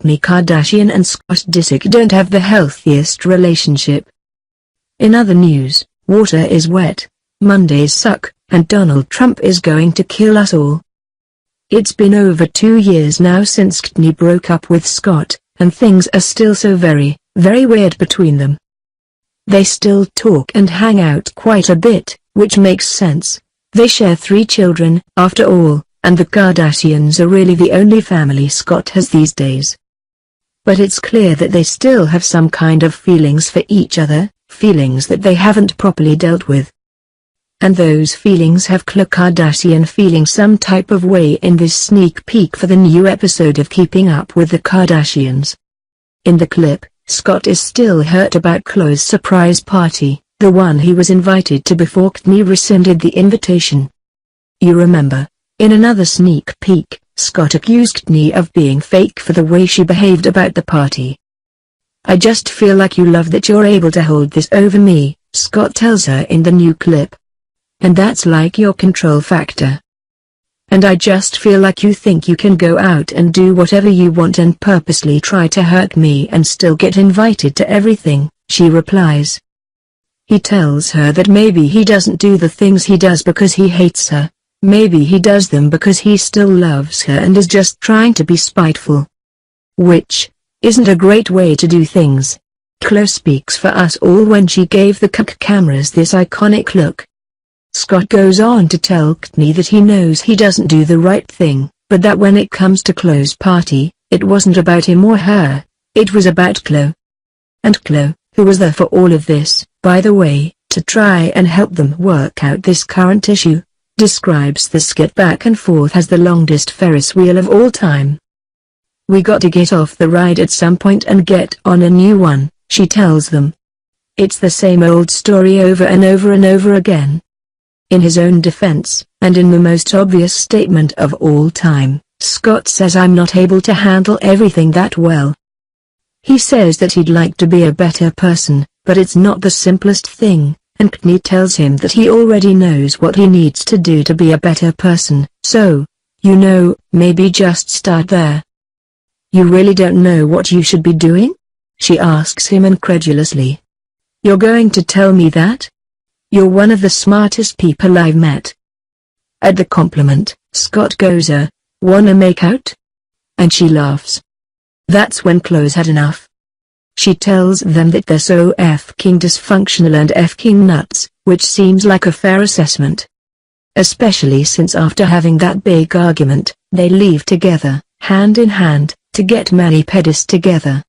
Kourtney Kardashian and Scott Disick don't have the healthiest relationship. In other news, water is wet, Mondays suck, and Donald Trump is going to kill us all. It's been over 2 years now since Kourtney broke up with Scott, and things are still so very, very weird between them. They still talk and hang out quite a bit, which makes sense. They share 3 children, after all, and the Kardashians are really the only family Scott has these days. But it's clear that they still have some kind of feelings for each other, feelings that they haven't properly dealt with. And those feelings have Khloe Kardashian feeling some type of way in this sneak peek for the new episode of Keeping Up with the Kardashians. In the clip, Scott is still hurt about Khloe's surprise party, the one he was invited to before Kourtney rescinded the invitation. You remember, in another sneak peek, Scott accused Kourtney of being fake for the way she behaved about the party. "I just feel like you love that you're able to hold this over me," Scott tells her in the new clip. "And that's like your control factor. And I just feel like you think you can go out and do whatever you want and purposely try to hurt me and still get invited to everything," she replies. He tells her that maybe he doesn't do the things he does because he hates her, maybe he does them because he still loves her and is just trying to be spiteful. Which isn't a great way to do things. Khloe speaks for us all when she gave the cameras this iconic look. Scott goes on to tell Kourtney that he knows he doesn't do the right thing, but that when it comes to Khloe's party, it wasn't about him or her, it was about Khloe. And Khloe, who was there for all of this, by the way, to try and help them work out this current issue, describes the skit back and forth as the longest Ferris wheel of all time. "We got to get off the ride at some point and get on a new one," she tells them. "It's the same old story over and over and over again." In his own defense, and in the most obvious statement of all time, Scott says, "I'm not able to handle everything that well." He says that he'd like to be a better person, but it's not the simplest thing, and Kourtney tells him that he already knows what he needs to do to be a better person, so, maybe just start there. "You really don't know what you should be doing?" she asks him incredulously. "You're going to tell me that? You're one of the smartest people I've met." At the compliment, Scott goes, "Wanna make out?" And she laughs. That's when Khloe's had enough. She tells them that they're so f***ing dysfunctional and f***ing nuts, which seems like a fair assessment. Especially since after having that big argument, they leave together, hand in hand, to get mani pedis together.